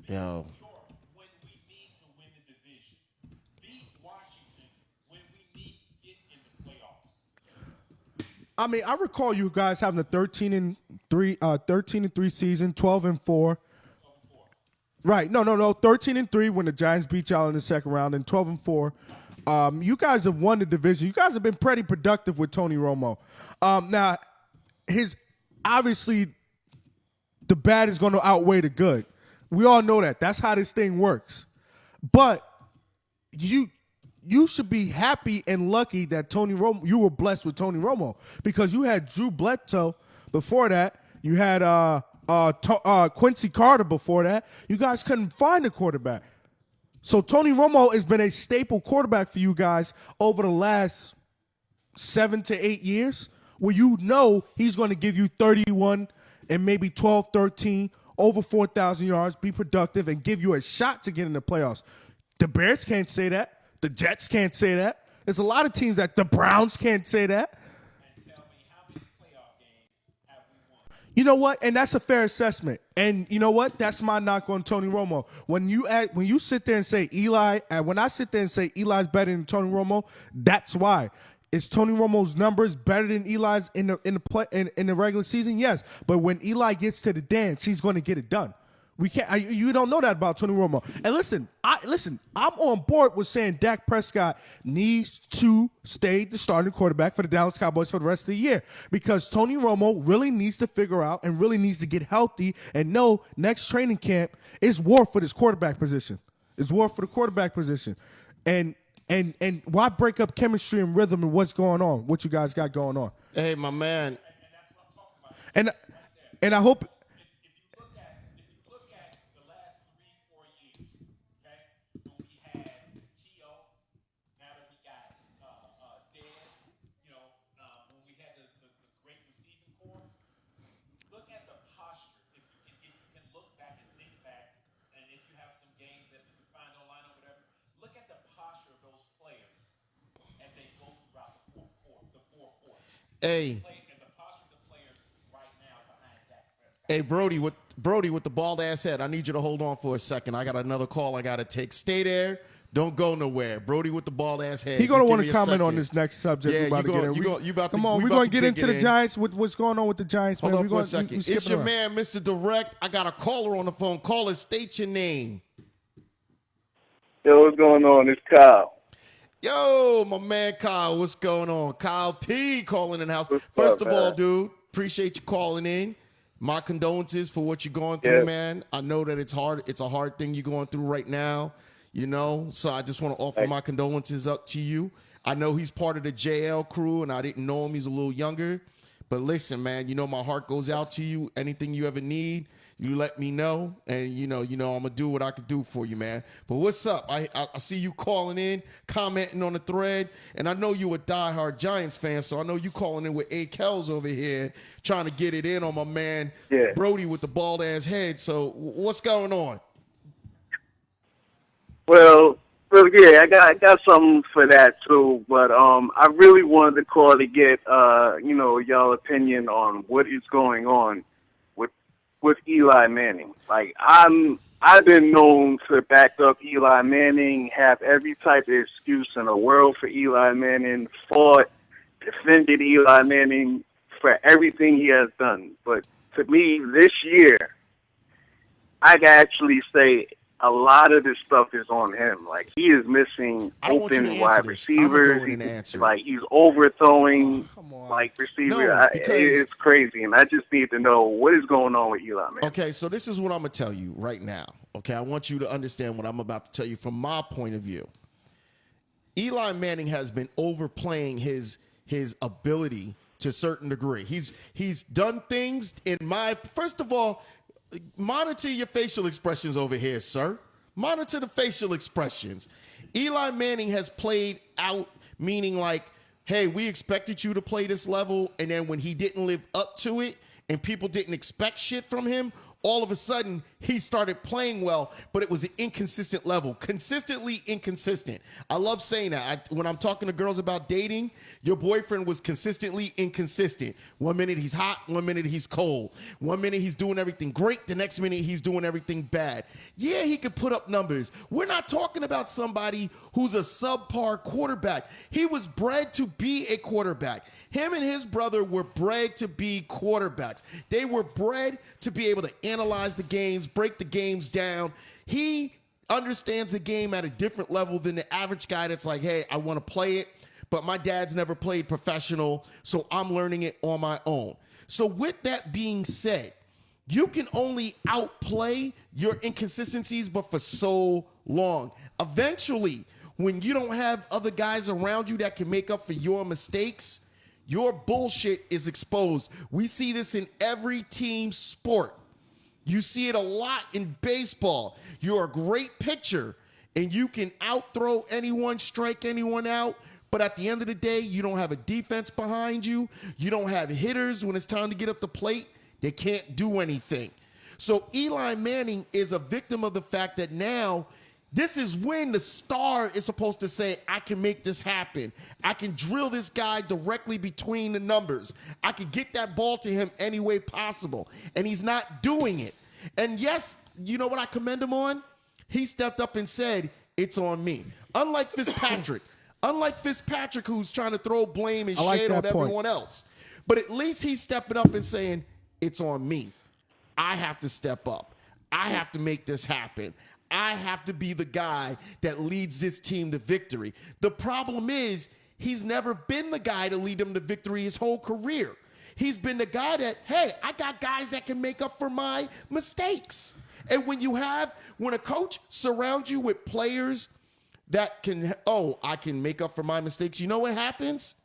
Yo. York when we need to win the division. Beat Washington when we need to get in the playoffs. I mean, I recall you guys having a 13-3 season, 12-4. Right? No. 13-3 when the Giants beat y'all in the second round, and 12-4. You guys have won the division. You guys have been pretty productive with Tony Romo. Now, obviously the bad is going to outweigh the good. We all know that. That's how this thing works. But you should be happy and lucky that you were blessed with Tony Romo, because you had Drew Bledsoe before that. You had Quincy Carter before that. You guys couldn't find a quarterback. So Tony Romo has been a staple quarterback for you guys over the last 7 to 8 years, where you know he's going to give you 31 and maybe 12, 13, over 4,000 yards, be productive, and give you a shot to get in the playoffs. The Bears can't say that. The Jets can't say that. There's a lot of teams that the Browns can't say that. And tell me how many playoff games have we won? You know what? And that's a fair assessment. And you know what? That's my knock on Tony Romo. When you sit there and say Eli, and when I sit there and say Eli's better than Tony Romo, that's why. Is Tony Romo's numbers better than Eli's in the regular season? Yes. But when Eli gets to the dance, he's going to get it done. We can't. You don't know that about Tony Romo. And listen. I'm on board with saying Dak Prescott needs to stay the starting quarterback for the Dallas Cowboys for the rest of the year, because Tony Romo really needs to figure out and really needs to get healthy and know next training camp is war for this quarterback position. It's war for the quarterback position, and why break up chemistry and rhythm and what's going on? What you guys got going on? Hey, my man. And I hope. If you look at the last 3-4 years, okay, when we had T.O., now that we got Dan, when we had the great receiving core, look at the posture. If you can look back and think back, and if you have some games that you can find online or whatever, look at the posture of those players as they go throughout the fourth quarter. Hey. And the posture of the players right now behind Dak Prescott. Hey, Brody with the bald ass head. I need you to hold on for a second. I got another call I got to take. Stay there. Don't go nowhere. Brody with the bald ass head. He's going to Just want give to me a comment on second. this next subject. Yeah, we're about to get in. Come on, we're going to get into the Giants. What's going on with the Giants, man? Hold on We're for a gonna- second. we It's skipping your around. man, Mr. Direct. I got a caller on the phone. Caller, state your name. Yo, what's going on? It's Kyle. Yo, my man Kyle, what's going on? Kyle P calling in the house. What's First up, of all, man? dude, appreciate you calling in. My condolences for what you're going through, Yes. man. I know that it's hard. It's a hard thing you're going through right now. you know. So I just want to offer my condolences up to you. I know he's part of the JL crew, and I didn't know him. He's a little younger. But listen, man, you know my heart goes out to you. Anything you ever need, you let me know. And, you know, I'm going to do what I can do for you, man. But what's up? I see you calling in, commenting on the thread. And I know you a diehard Giants fan, so I know you calling in with Akellz over here trying to get it in on my man Brody with the bald-ass head. So what's going on? Well, yeah, I got something for that too, but I really wanted to call to get y'all opinion on what is going on with Eli Manning. Like I've been known to back up Eli Manning, have every type of excuse in the world for Eli Manning, fought, defended Eli Manning for everything he has done. But to me, this year, I can actually say a lot of this stuff is on him. Like, he is missing open wide receivers. Like, he's overthrowing receivers. It's crazy, and I just need to know what is going on with Eli Manning. Okay, so this is what I'm going to tell you right now. Okay, I want you to understand what I'm about to tell you from my point of view. Eli Manning has been overplaying his ability to a certain degree. He's done things first of all, monitor your facial expressions over here, sir. Monitor the facial expressions. Eli Manning has played out, meaning like, hey, we expected you to play this level, and then when he didn't live up to it and people didn't expect shit from him, all of a sudden he started playing well, but it was an inconsistent level. Consistently inconsistent. I love saying that. When I'm talking to girls about dating, your boyfriend was consistently inconsistent. 1 minute he's hot, 1 minute he's cold. 1 minute he's doing everything great, the next minute he's doing everything bad. Yeah, he could put up numbers. We're not talking about somebody who's a subpar quarterback. He was bred to be a quarterback. Him and his brother were bred to be quarterbacks. They were bred to be able to analyze the games, break the games down. He understands the game at a different level than the average guy that's like, hey, I want to play it, but my dad's never played professional, so I'm learning it on my own. So with that being said, you can only outplay your inconsistencies, but for so long. Eventually, when you don't have other guys around you that can make up for your mistakes, your bullshit is exposed. We see this in every team sport. You see it a lot in baseball. You're a great pitcher, and you can outthrow anyone, strike anyone out, but at the end of the day, you don't have a defense behind you. You don't have hitters when it's time to get up the plate. They can't do anything. So Eli Manning is a victim of the fact that now this is when the star is supposed to say, I can make this happen. I can drill this guy directly between the numbers. I can get that ball to him any way possible. And he's not doing it. And yes, you know what I commend him on? He stepped up and said, it's on me. Unlike Fitzpatrick. Who's trying to throw blame and shade on everyone else. But at least he's stepping up and saying, it's on me. I have to step up. I have to make this happen. I have to be the guy that leads this team to victory. The problem is he's never been the guy to lead them to victory his whole career. He's been the guy that, hey, I got guys that can make up for my mistakes. And when a coach surrounds you with players that can, I can make up for my mistakes, you know what happens?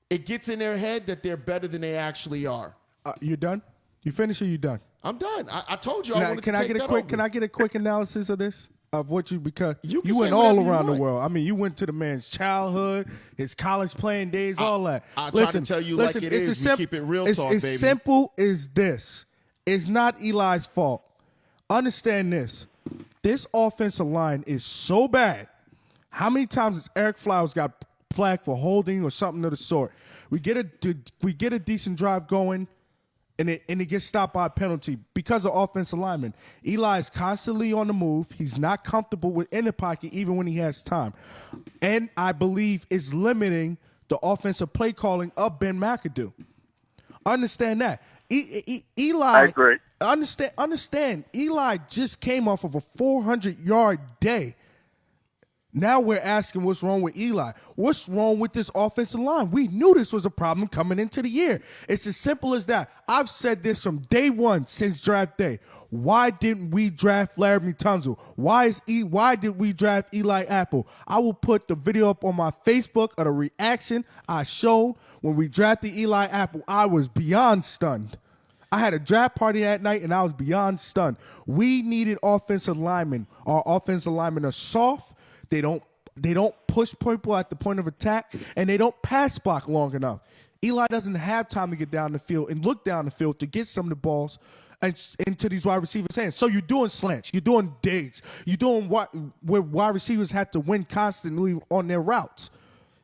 It gets in their head that they're better than they actually are. You done? You finished or you done? I'm done. I told you I wanted to take that over. Can I get a quick analysis of this? Of what because you went all all around the world. I mean, you went to the man's childhood, his college playing days, all that. I try to tell you like it is. We keep it real talk, baby. It's simple as this. It's not Eli's fault. Understand this. This offensive line is so bad. How many times has Eric Flowers got flagged for holding or something of the sort? We get a decent drive going. And it gets stopped by a penalty because of offensive linemen. Eli is constantly on the move. He's not comfortable in the pocket even when he has time. And I believe is limiting the offensive play calling of Ben McAdoo. Understand that. Eli, I agree. Understand. Eli just came off of a 400-yard day. Now we're asking what's wrong with Eli. What's wrong with this offensive line? We knew this was a problem coming into the year. It's as simple as that. I've said this from day one since draft day. Why didn't we draft Laramie Tunsil? Why did we draft Eli Apple? I will put the video up on my Facebook of the reaction I showed when we drafted Eli Apple. I was beyond stunned. I had a draft party that night, and I was beyond stunned. We needed offensive linemen. Our offensive linemen are soft. They don't push people at the point of attack, and they don't pass block long enough. Eli doesn't have time to get down the field and look down the field to get some of the balls into these wide receivers' hands. So you're doing slants, you're doing digs, you're doing where wide receivers have to win constantly on their routes.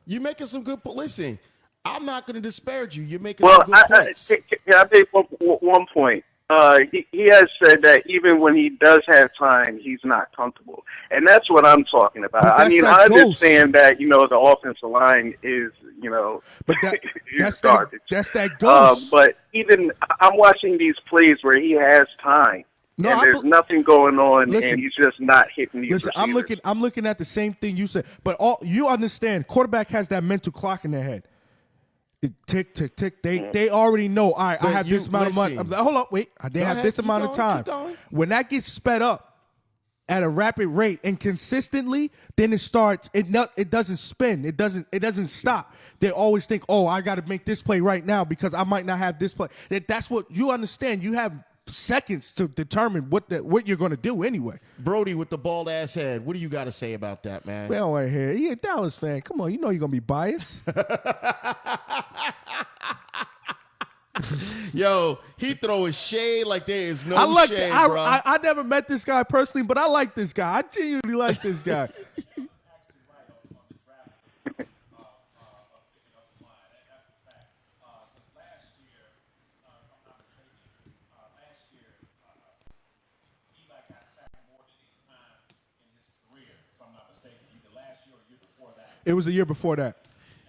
You're making some good listen, I'm not going to disparage you. You're making some good points. I think one point. He has said that even when he does have time, he's not comfortable. And that's what I'm talking about. I mean, I understand that, the offensive line is, but that's garbage. That's that ghost. But even I'm watching these plays where he has time. No, and there's nothing going on, and he's just not hitting these receivers. I'm looking at the same thing you said. But you understand, quarterback has that mental clock in their head. Tick, tick, tick. They already know, all right, I have this amount of money. Hold up, wait. They have this amount of time. When that gets sped up at a rapid rate and consistently, then it starts, it doesn't spin. It doesn't stop. They always think, oh, I got to make this play right now because I might not have this play. That's what you understand. You have seconds to determine what you're going to do anyway. Brody with the bald ass head. What do you got to say about that, man? We don't want to hear. You're a Dallas fan. Come on, you know you're going to be biased. Yo, he throwing shade like there is no shade, bro. I never met this guy personally, but I like this guy. I genuinely like this guy. It was the year before that.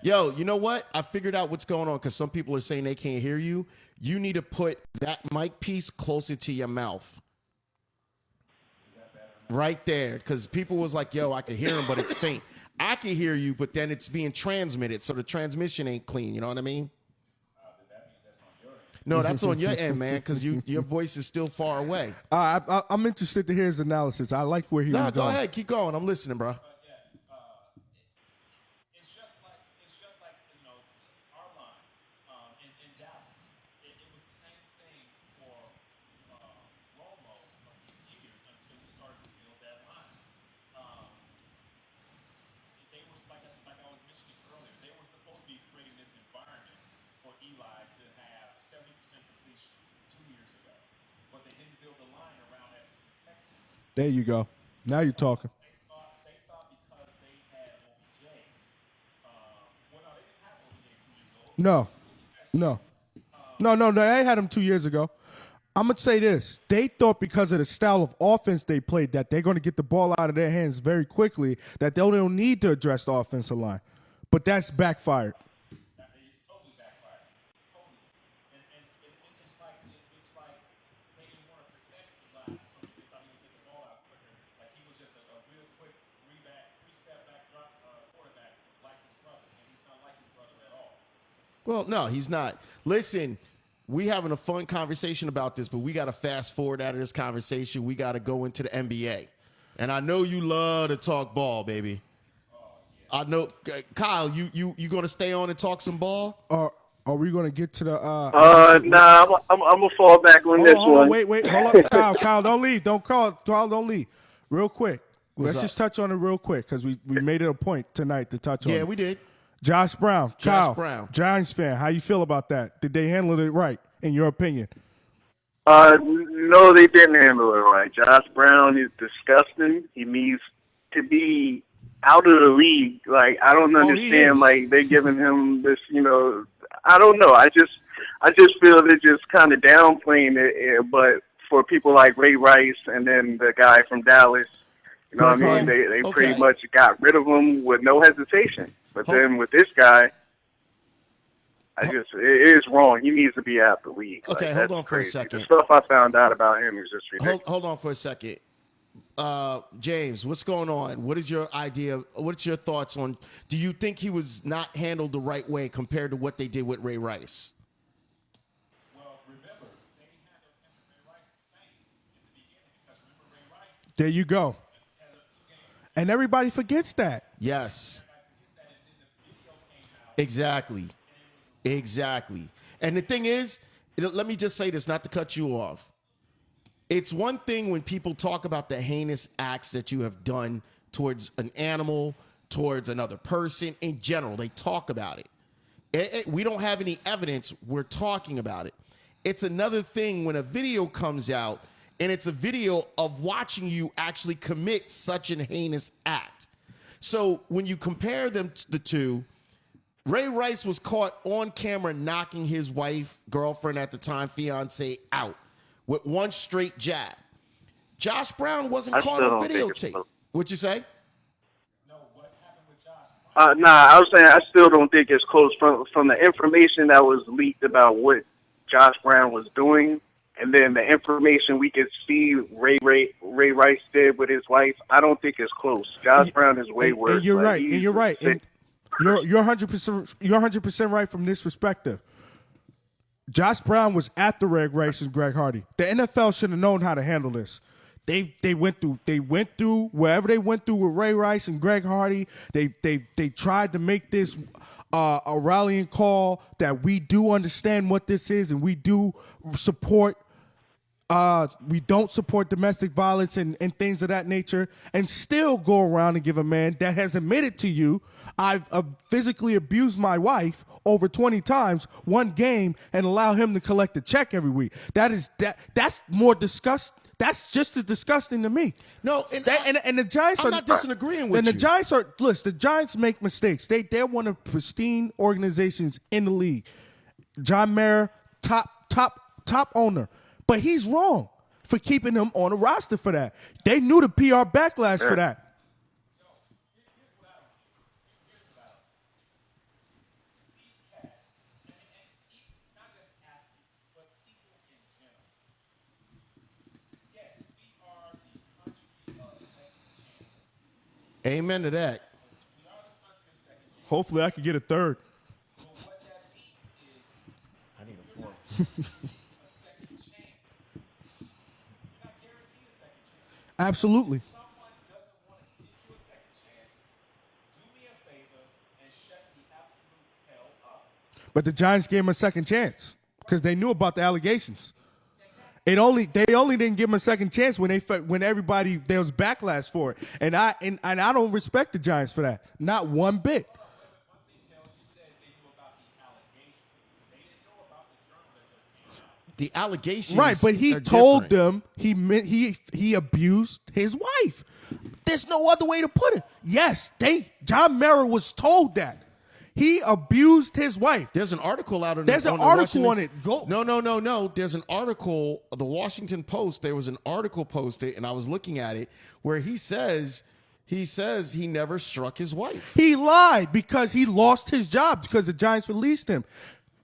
Yo, you know what? I figured out what's going on because some people are saying they can't hear you. You need to put that mic piece closer to your mouth. Right there. Because people was like, yo, I can hear him, but it's faint. I can hear you, but then it's being transmitted, so the transmission ain't clean. You know what I mean? No, that's on your end, man, because your voice is still far away. I'm interested to hear his analysis. I like where he was going. Go ahead. Keep going. I'm listening, bro. There you go. Now you're talking. They thought because they had OBJ. Well, no, they didn't have OBJ 2 years ago. No. They had him 2 years ago. I'm going to say this. They thought because of the style of offense they played that they're going to get the ball out of their hands very quickly, that they don't need to address the offensive line. But that's backfired. Totally backfired. Totally. And it's like they didn't want to protect Eli, so they thought he would get the ball out quicker. Like he was just a real quick three-step back drop quarterback like his brother, and he's not like his brother at all. Well, no, he's not. Listen, we having a fun conversation about this, but we got to fast forward out of this conversation. We got to go into the NBA. And I know you love to talk ball, baby. I know, Kyle, you going to stay on and talk some ball? Are we going to get to the... Nah, I'm going to fall back on this one. Wait, hold up. Kyle, don't leave. Kyle, don't leave. Real quick. Let's just touch on it real quick because we made it a point tonight to touch on it. Yeah, we did. Josh Brown. Giants fan, how you feel about that? Did they handle it right, in your opinion? No, they didn't handle it right. Josh Brown is disgusting. He needs to be out of the league. Like, I don't understand. Like, they're giving him this, I don't know. I just feel they're just kind of downplaying it. But for people like Ray Rice and then the guy from Dallas, what I mean? They pretty much got rid of him with no hesitation. But then with this guy, it is wrong. He needs to be out the league. Okay, hold on for a second. The stuff I found out about him is just ridiculous. Hold on for a second. James, what's going on? What is your idea? What's your thoughts on? Do you think he was not handled the right way compared to what they did with Ray Rice? Well, remember, they handled him and Ray Rice the same in the beginning because remember Ray Rice There you go. had 2 games. And everybody forgets that. Yes. That and then the video came out. Exactly. Exactly. And the thing is, let me just say this, not to cut you off. It's one thing when people talk about the heinous acts that you have done towards an animal, towards another person. In general, they talk about it. We don't have any evidence. We're talking about it. It's another thing when a video comes out and it's a video of watching you actually commit such an heinous act. So when you compare them, the two, Ray Rice was caught on camera knocking his wife, girlfriend at the time, fiance, out with one straight jab. Josh Brown wasn't caught on videotape. What'd you say? No, what happened with Josh? Nah, I was saying I still don't think it's close from the information that was leaked about what Josh Brown was doing, and then the information we could see Ray Rice did with his wife. I don't think it's close. Josh Brown is way worse. And you're Like, right. And you're right. And you're 100%. You're 100% right from this perspective. Josh Brown was at the Ray Rice and Greg Hardy. The NFL should have known how to handle this. They went through wherever they went through with Ray Rice and Greg Hardy. They tried to make this a rallying call that we do understand what this is and we do support. We don't support domestic violence and things of that nature, and still go around and give a man that has admitted to you, I've physically abused my wife over 20 times, one game, and allow him to collect a check every week. That's more disgust. That's just as disgusting to me. No, and the Giants I'm are not disagreeing with and you. the Giants are listen. The Giants make mistakes. They're one of the pristine organizations in the league. John Mara, top owner. But he's wrong for keeping him on the roster for that. They knew the PR backlash for that. These cats, and not just athletes, but people in general. Yes, we are the country of second chances. Amen to that. We are the country of second chances. Hopefully, I could get a third. But what that means is I need a fourth. a second chance. You're not guaranteed a second chance. Absolutely. If someone doesn't want to give you a second chance, do me a favor and shut the absolute hell up. But the Giants gave him a second chance because they knew about the allegations. They only didn't give him a second chance when everybody there was backlash for it, and I don't respect the Giants for that, not one bit. One thing, Akellz, you said they knew about the allegations. They didn't know about the journal that just came out. The allegations, Right, but he are told different. them he abused his wife. There's no other way to put it. Yes, John Mara was told that. He abused his wife. There's an article out on There's an the article Washington- on it. Go. No. There's an article, the Washington Post. There was an article posted, and I was looking at it where he says he never struck his wife. He lied because he lost his job because the Giants released him.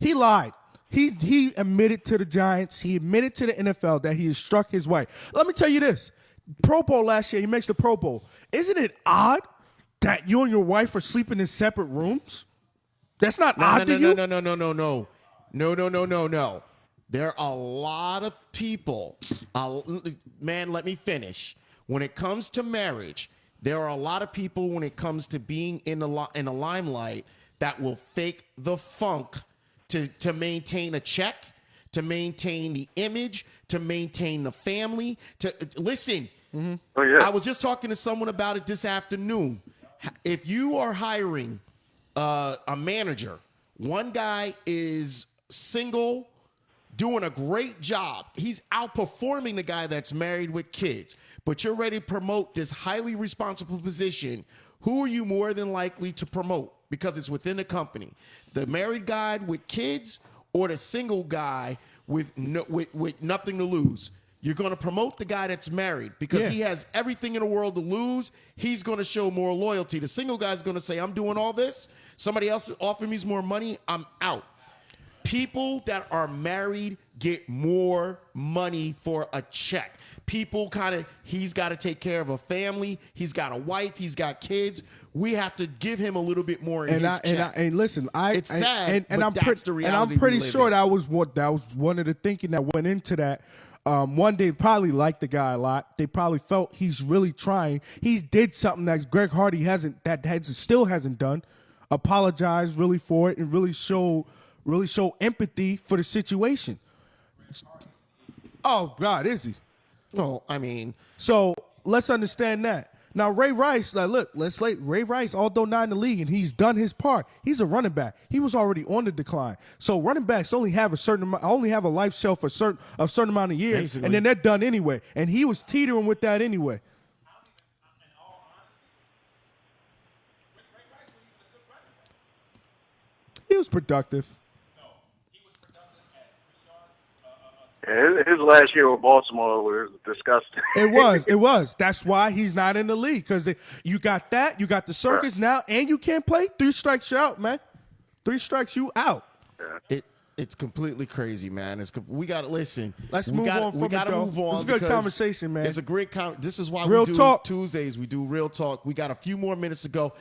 He lied. He admitted to the Giants. He admitted to the NFL that he has struck his wife. Let me tell you this. Pro Bowl last year, he makes the Pro Bowl. Isn't it odd that you and your wife are sleeping in separate rooms? That's not odd to you? No. There are a lot of people. Man, let me finish. When it comes to marriage, there are a lot of people when it comes to being in the limelight that will fake the funk to maintain a check, to maintain the image, to maintain the family. To listen. Oh, yeah. I was just talking to someone about it this afternoon. If you are hiring a manager, one guy is single, doing a great job. He's outperforming the guy that's married with kids, but you're ready to promote this highly responsible position. Who are you more than likely to promote? Because it's within the company. The married guy with kids or the single guy with nothing to lose? You're going to promote the guy that's married because he has everything in the world to lose. He's going to show more loyalty. The single guy's going to say, I'm doing all this. Somebody else is offering me more money. I'm out. people that are married get more money for a check. People he's got to take care of a family. He's got a wife. He's got kids. We have to give him a little bit more in his check. Listen, it's sad, and but that's the reality. And I'm pretty we sure live in. that was one of the thinking that went into that. One, they probably liked the guy a lot. They probably felt he's really trying. He did something that Greg Hardy still hasn't done. Apologize really for it and really show empathy for the situation. Oh God, is he? Well, I mean, so let's understand that. Now Ray Rice, Ray Rice, although not in the league and he's done his part, he's a running back. He was already on the decline. So running backs only have a life shelf for a certain amount of years, basically. and then they're done anyway. And he was teetering with that anyway. He was productive. His last year with Baltimore was disgusting. It was. That's why he's not in the league, because you got the circus now, and you can't play. 3 strikes you out, man. 3 strikes you out. It's completely crazy, man. We got to listen. Let's move on. We got to move on. It's a good conversation, man. It's a great This is why Real we do talk. Tuesdays. We do real talk. We got a few more minutes to go.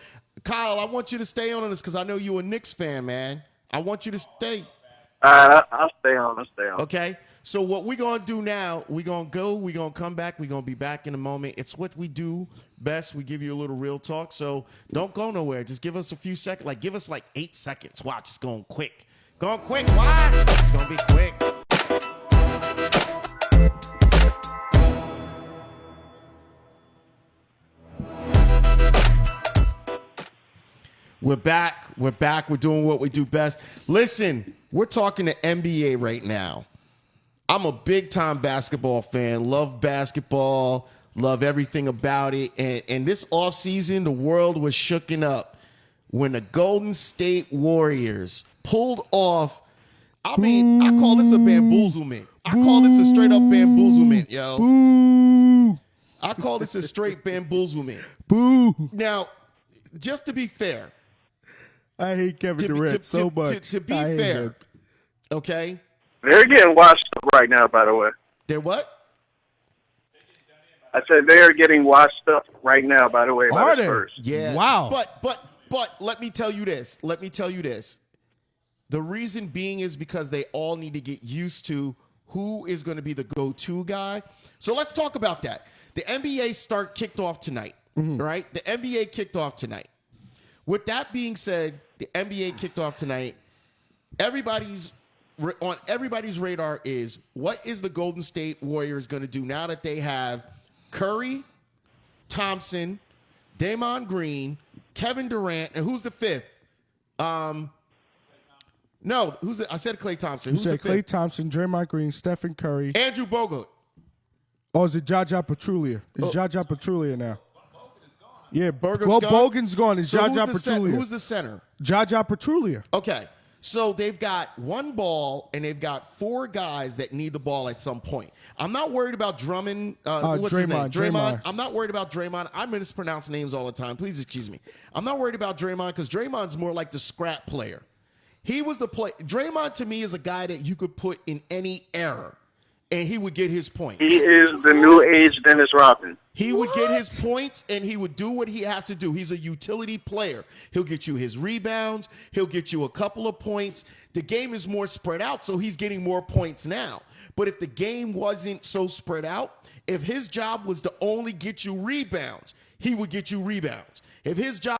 Kyle, I want you to stay on this because I know you're a Knicks fan, man. I want you to stay. I'll stay on. Okay. So what we're going to do now, we're going to come back. We're going to be back in a moment. It's what we do best. We give you a little real talk. So don't go nowhere. Just give us a few seconds. Give us 8 seconds. Watch, it's going quick. Going quick. Why? It's going to be quick. We're back. We're doing what we do best. Listen, we're talking to NBA right now. I'm a big-time basketball fan, love basketball, love everything about it. And this offseason, the world was shooken up when the Golden State Warriors pulled off. I call this a bamboozlement. I call this a straight-up bamboozlement, yo. Boo. I call this a straight bamboozlement. Boo. Now, just to be fair. I hate Kevin Durant so much. To be fair, okay? They're getting washed up right now, by the way. They're what? I said they're getting washed up right now, by the way. Are they? Spurs. Yeah. Wow. But let me tell you this. The reason being is because they all need to get used to who is going to be the go-to guy. So let's talk about that. The NBA kicked off tonight, right? The NBA kicked off tonight. With that being said, the NBA kicked off tonight. On everybody's radar is, what is the Golden State Warriors going to do now that they have Curry, Thompson, Draymond Green, Kevin Durant, and who's the fifth? I said Klay Thompson. You Who's said the fifth? Klay Thompson, Draymond Green, Stephen Curry. Andrew Bogut. Oh, is it Jaja Pachulia? It's Jaja Pachulia now. Yeah, Bogan's gone. It's So Jaja Pachulia. who's the center? Jaja Pachulia. Okay. So they've got one ball, and they've got 4 guys that need the ball at some point. I'm not worried about Drummond. What's his name? Draymond. I'm not worried about Draymond. I mispronounce names all the time. Please excuse me. I'm not worried about Draymond because Draymond's more like the scrap player. He was the play. Draymond, to me, is a guy that you could put in any era, and he would get his points. He is the new age Dennis Rodman. He would get his points, and he would do what he has to do. He's a utility player. He'll get you his rebounds. He'll get you a couple of points. The game is more spread out, so he's getting more points now. But if the game wasn't so spread out, if his job was to only get you rebounds, he would get you rebounds. If his job